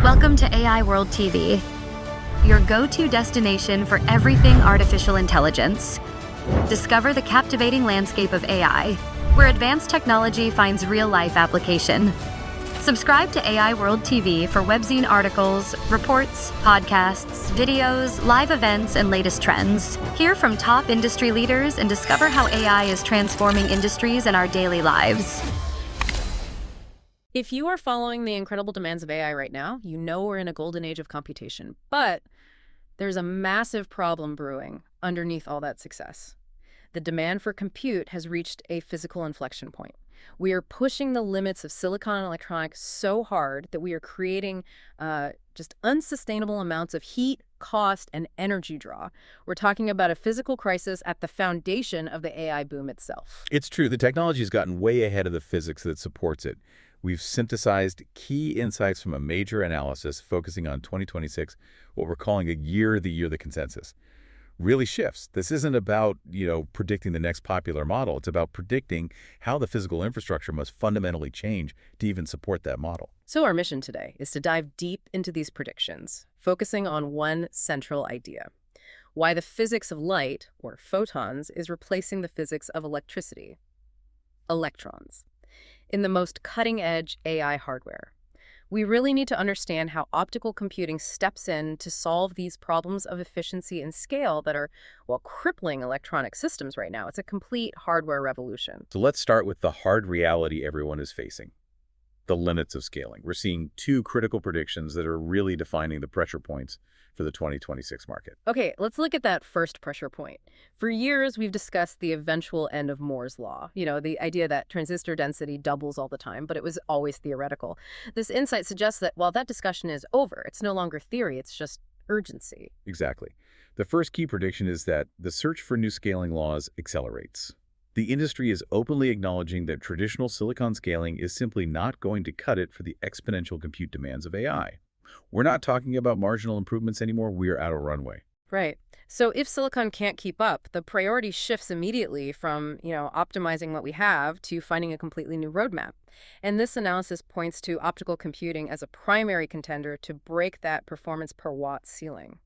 Welcome to AI World TV, your go-to destination for everything artificial intelligence. Discover the captivating landscape of AI, where advanced technology finds real-life application. Subscribe to AI World TV for webzine articles, reports, podcasts, videos, live events, and latest trends. Hear from top industry leaders and discover how AI is transforming industries and our daily lives. If you are following the incredible demands of AI right now, you know we're in a golden age of computation. But there's a massive problem brewing underneath all that success. The demand for compute has reached a physical inflection point. We are pushing the limits of silicon electronics so hard that we are creating just unsustainable amounts of heat, cost, and energy draw. We're talking about a physical crisis at the foundation of the AI boom itself. It's true. The technology has gotten way ahead of the physics that supports it. We've synthesized key insights from a major analysis focusing on 2026, what we're calling the year the consensus. Really shifts. This isn't about, predicting the next popular model. It's about predicting how the physical infrastructure must fundamentally change to even support that model. So our mission today is to dive deep into these predictions, focusing on one central idea: why the physics of light, or photons, is replacing the physics of electricity, electrons, in the most cutting-edge AI hardware. We really need to understand how optical computing steps in to solve these problems of efficiency and scale that are, crippling electronic systems right now. It's a complete hardware revolution. So let's start with the hard reality everyone is facing: the limits of scaling. We're seeing two critical predictions that are really defining the pressure points for the 2026 market. Okay, let's look at that first pressure point. For years, we've discussed the eventual end of Moore's law. The idea that transistor density doubles all the time, but it was always theoretical. This insight suggests that while that discussion is over, it's no longer theory, it's just urgency. Exactly. The first key prediction is that the search for new scaling laws accelerates. The industry is openly acknowledging that traditional silicon scaling is simply not going to cut it for the exponential compute demands of AI. We're not talking about marginal improvements anymore. We're out of runway. Right. So if silicon can't keep up, the priority shifts immediately from, optimizing what we have to finding a completely new roadmap. And this analysis points to optical computing as a primary contender to break that performance per watt ceiling.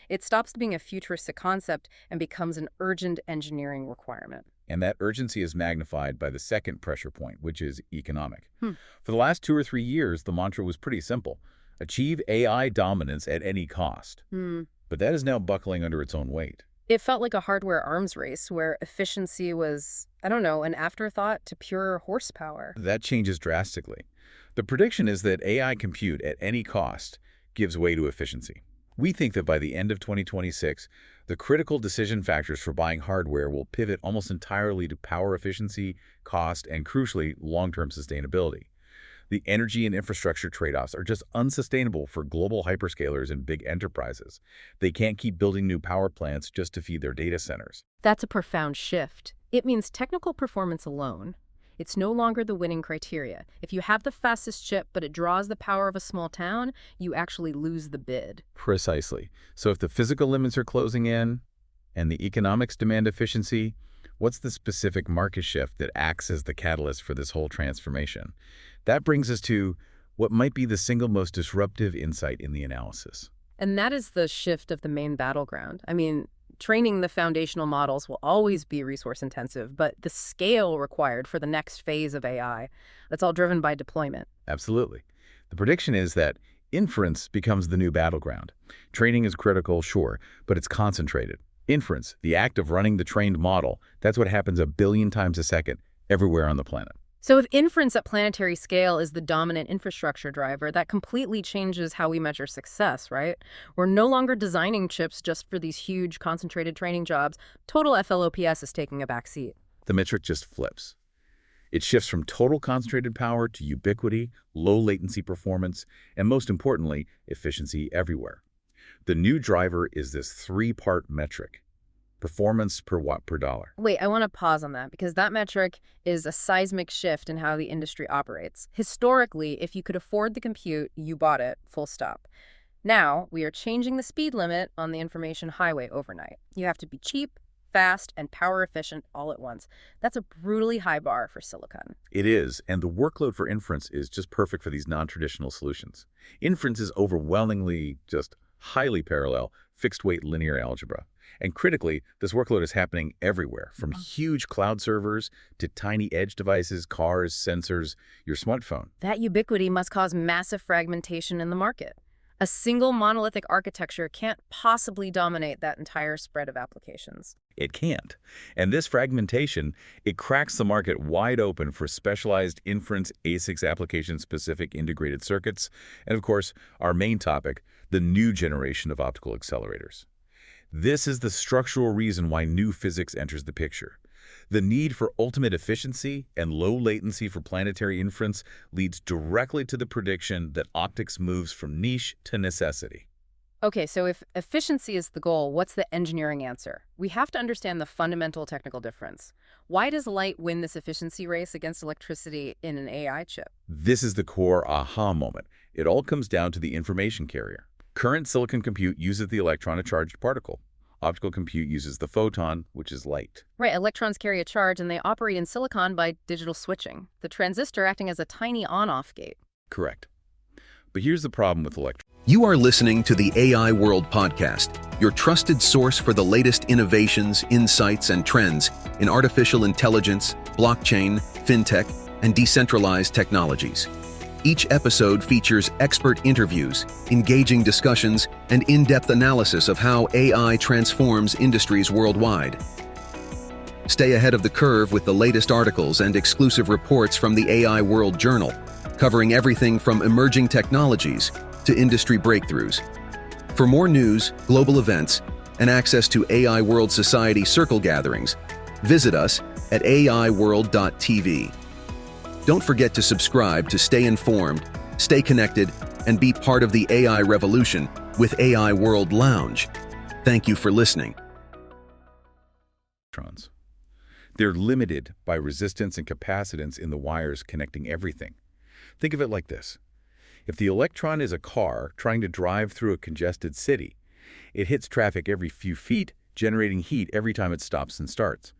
It stops being a futuristic concept and becomes an urgent engineering requirement. And that urgency is magnified by the second pressure point, which is economic. For the last 2 or 3 years, the mantra was pretty simple: achieve AI dominance at any cost. But that is now buckling under its own weight. It felt like a hardware arms race where efficiency was, an afterthought to pure horsepower. That changes drastically. The prediction is that AI compute at any cost gives way to efficiency. We think that by the end of 2026, the critical decision factors for buying hardware will pivot almost entirely to power efficiency, cost, and crucially, long-term sustainability. The energy and infrastructure trade-offs are just unsustainable for global hyperscalers and big enterprises. They can't keep building new power plants just to feed their data centers. That's a profound shift. It means technical performance alone. It's no longer the winning criteria. If you have the fastest chip, but it draws the power of a small town, you actually lose the bid. Precisely. So if the physical limits are closing in and the economics demand efficiency, what's the specific market shift that acts as the catalyst for this whole transformation? That brings us to what might be the single most disruptive insight in the analysis. And that is the shift of the main battleground. Training the foundational models will always be resource intensive, but the scale required for the next phase of AI, that's all driven by deployment. Absolutely. The prediction is that inference becomes the new battleground. Training is critical, sure, but it's concentrated. Inference, the act of running the trained model, that's what happens 1 billion times a second everywhere on the planet. So if inference at planetary scale is the dominant infrastructure driver, that completely changes how we measure success, right? We're no longer designing chips just for these huge concentrated training jobs. Total FLOPS is taking a backseat. The metric just flips. It shifts from total concentrated power to ubiquity, low latency performance, and most importantly, efficiency everywhere. The new driver is this 3-part metric: performance per watt per dollar. Wait, I want to pause on that because that metric is a seismic shift in how the industry operates. Historically, if you could afford the compute, you bought it, full stop. Now, we are changing the speed limit on the information highway overnight. You have to be cheap, fast, and power efficient all at once. That's a brutally high bar for silicon. It is, and the workload for inference is just perfect for these non-traditional solutions. Inference is overwhelmingly just highly parallel, fixed-weight linear algebra. And critically, this workload is happening everywhere, from huge cloud servers to tiny edge devices, cars, sensors, your smartphone. That ubiquity must cause massive fragmentation in the market. A single monolithic architecture can't possibly dominate that entire spread of applications. It can't. And this fragmentation, it cracks the market wide open for specialized inference ASICs application-specific integrated circuits, and of course, our main topic, the new generation of optical accelerators. This is the structural reason why new physics enters the picture. The need for ultimate efficiency and low latency for planetary inference leads directly to the prediction that optics moves from niche to necessity. Okay, so if efficiency is the goal, what's the engineering answer? We have to understand the fundamental technical difference. Why does light win this efficiency race against electricity in an AI chip? This is the core aha moment. It all comes down to the information carrier. Current silicon compute uses the electron, a charged particle. Optical compute uses the photon, which is light. Right, electrons carry a charge and they operate in silicon by digital switching, the transistor acting as a tiny on-off gate. Correct. But here's the problem with electrons. You are listening to the AI World Podcast, your trusted source for the latest innovations, insights, and trends in artificial intelligence, blockchain, fintech, and decentralized technologies. Each episode features expert interviews, engaging discussions, and in-depth analysis of how AI transforms industries worldwide. Stay ahead of the curve with the latest articles and exclusive reports from the AI World Journal, covering everything from emerging technologies to industry breakthroughs. For more news, global events, and access to AI World Society circle gatherings, visit us at aiworld.tv. Don't forget to subscribe to stay informed, stay connected, and be part of the AI revolution with AI World Lounge. Thank you for listening. They're limited by resistance and capacitance in the wires connecting everything. Think of it like this. If the electron is a car trying to drive through a congested city, it hits traffic every few feet, generating heat every time it stops and starts.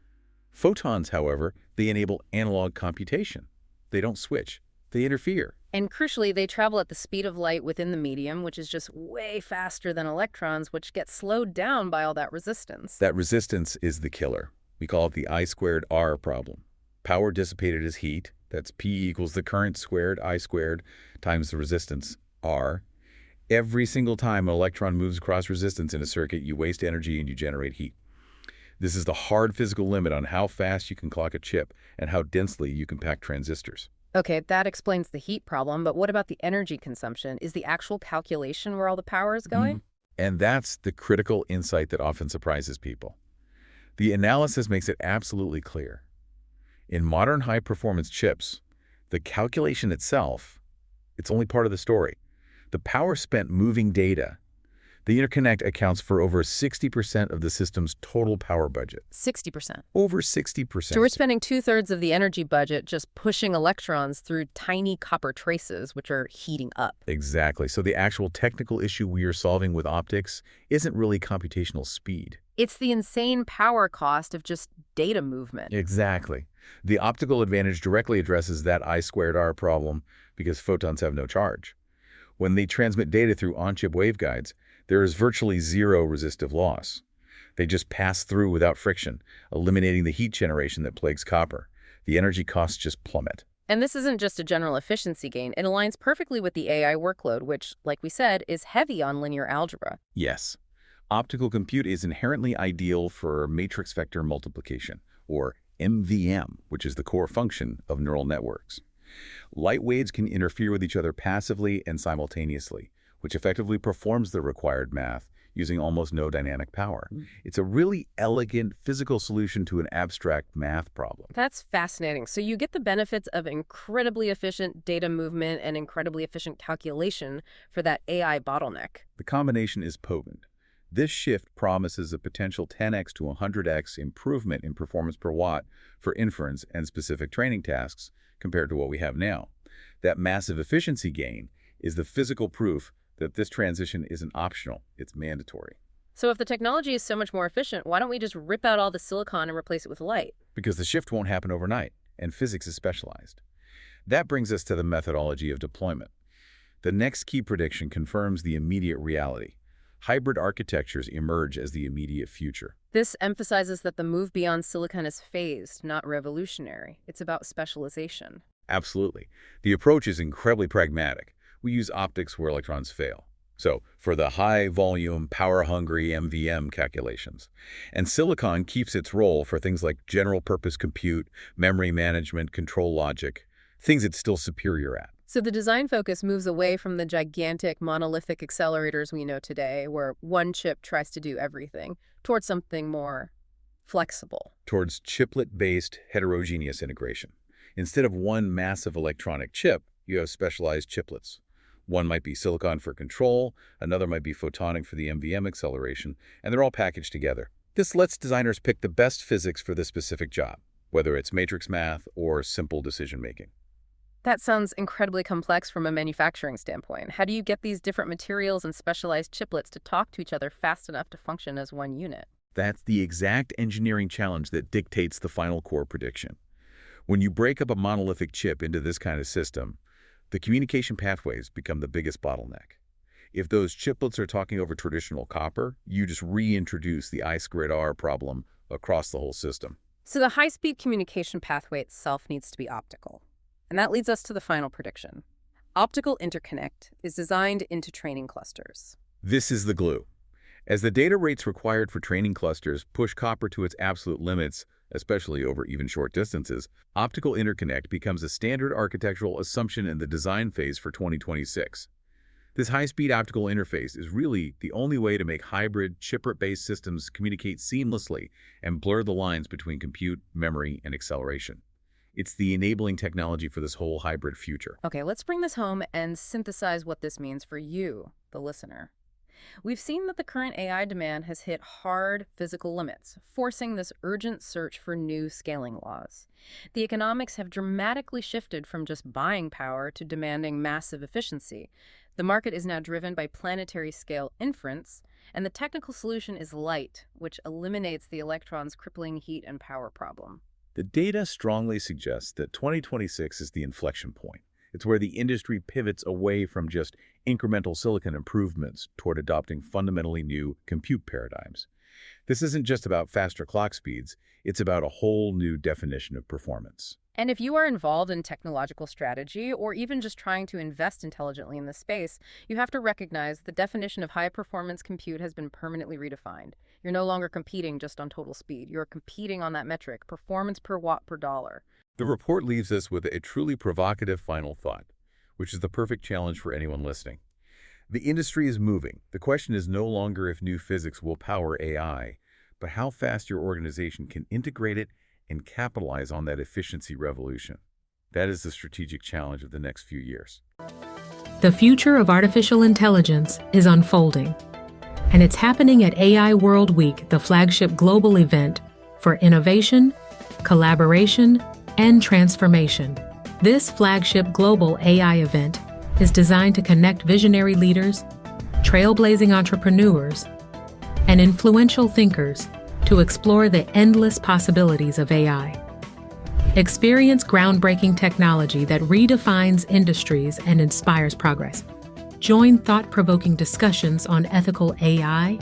Photons, however, they enable analog computation. They don't switch. They interfere. And crucially, they travel at the speed of light within the medium, which is just way faster than electrons, which get slowed down by all that resistance. That resistance is the killer. We call it the I squared R problem. Power dissipated as heat. That's P equals the current squared, I squared, times the resistance, R. Every single time an electron moves across resistance in a circuit, you waste energy and you generate heat. This is the hard physical limit on how fast you can clock a chip and how densely you can pack transistors. Okay, that explains the heat problem, but what about the energy consumption? Is the actual calculation where all the power is going? And that's the critical insight that often surprises people. The analysis makes it absolutely clear. In modern high-performance chips, the calculation itself, it's only part of the story. The power spent moving data, the interconnect accounts for over 60% of the system's total power budget. 60%. Over 60%. So we're spending 2/3 of the energy budget just pushing electrons through tiny copper traces, which are heating up. Exactly. So the actual technical issue we are solving with optics isn't really computational speed. It's the insane power cost of just data movement. Exactly. The optical advantage directly addresses that I squared R problem because photons have no charge. When they transmit data through on-chip waveguides, there is virtually zero resistive loss. They just pass through without friction, eliminating the heat generation that plagues copper. The energy costs just plummet. And this isn't just a general efficiency gain. It aligns perfectly with the AI workload, which, like we said, is heavy on linear algebra. Yes. Optical compute is inherently ideal for matrix vector multiplication, or MVM, which is the core function of neural networks. Light waves can interfere with each other passively and simultaneously, which effectively performs the required math using almost no dynamic power. It's a really elegant physical solution to an abstract math problem. That's fascinating. So you get the benefits of incredibly efficient data movement and incredibly efficient calculation for that AI bottleneck. The combination is potent. This shift promises a potential 10x to 100x improvement in performance per watt for inference and specific training tasks compared to what we have now. That massive efficiency gain is the physical proof that this transition isn't optional, it's mandatory. So if the technology is so much more efficient, why don't we just rip out all the silicon and replace it with light? Because the shift won't happen overnight, and physics is specialized. That brings us to the methodology of deployment. The next key prediction confirms the immediate reality. Hybrid architectures emerge as the immediate future. This emphasizes that the move beyond silicon is phased, not revolutionary. It's about specialization. Absolutely. The approach is incredibly pragmatic. We use optics where electrons fail. So, for the high-volume, power-hungry MVM calculations. And silicon keeps its role for things like general-purpose compute, memory management, control logic, things it's still superior at. So the design focus moves away from the gigantic monolithic accelerators we know today, where one chip tries to do everything, towards something more flexible. Towards chiplet-based heterogeneous integration. Instead of one massive electronic chip, you have specialized chiplets. One might be silicon for control, another might be photonic for the MVM acceleration, and they're all packaged together. This lets designers pick the best physics for the specific job, whether it's matrix math or simple decision-making. That sounds incredibly complex from a manufacturing standpoint. How do you get these different materials and specialized chiplets to talk to each other fast enough to function as one unit? That's the exact engineering challenge that dictates the final core prediction. When you break up a monolithic chip into this kind of system, the communication pathways become the biggest bottleneck. If those chiplets are talking over traditional copper, you just reintroduce the I²R problem across the whole system. So the high-speed communication pathway itself needs to be optical. And that leads us to the final prediction. Optical interconnect is designed into training clusters. This is the glue. As the data rates required for training clusters push copper to its absolute limits, especially over even short distances, optical interconnect becomes a standard architectural assumption in the design phase for 2026. This high-speed optical interface is really the only way to make hybrid, chiplet-based systems communicate seamlessly and blur the lines between compute, memory, and acceleration. It's the enabling technology for this whole hybrid future. Okay, let's bring this home and synthesize what this means for you, the listener. We've seen that the current AI demand has hit hard physical limits, forcing this urgent search for new scaling laws. The economics have dramatically shifted from just buying power to demanding massive efficiency. The market is now driven by planetary scale inference, and the technical solution is light, which eliminates the electron's crippling heat and power problem. The data strongly suggests that 2026 is the inflection point. It's where the industry pivots away from just incremental silicon improvements toward adopting fundamentally new compute paradigms. This isn't just about faster clock speeds, it's about a whole new definition of performance. And if you are involved in technological strategy or even just trying to invest intelligently in this space, you have to recognize the definition of high-performance compute has been permanently redefined. You're no longer competing just on total speed. You're competing on that metric, performance per watt per dollar. The report leaves us with a truly provocative final thought, which is the perfect challenge for anyone listening. The industry is moving. The question is no longer if new physics will power AI, but how fast your organization can integrate it and capitalize on that efficiency revolution. That is the strategic challenge of the next few years. The future of artificial intelligence is unfolding, and it's happening at AI World Week, the flagship global event for innovation, collaboration, and transformation. This flagship global AI event is designed to connect visionary leaders, trailblazing entrepreneurs, and influential thinkers to explore the endless possibilities of AI. Experience groundbreaking technology that redefines industries and inspires progress. Join thought-provoking discussions on ethical AI,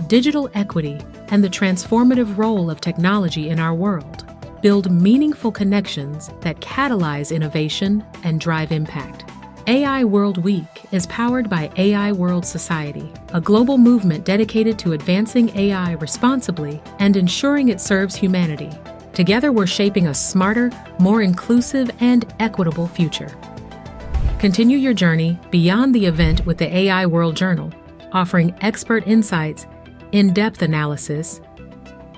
digital equity, and the transformative role of technology in our world. Build meaningful connections that catalyze innovation and drive impact. AI World Week is powered by AI World Society, a global movement dedicated to advancing AI responsibly and ensuring it serves humanity. Together, we're shaping a smarter, more inclusive, and equitable future. Continue your journey beyond the event with the AI World Journal, offering expert insights, in-depth analysis,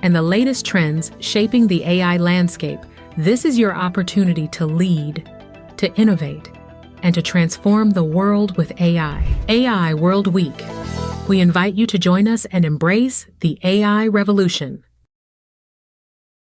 and the latest trends shaping the AI landscape. This is your opportunity to lead, to innovate, and to transform the world with AI. AI World Week. We invite you to join us and embrace the AI revolution.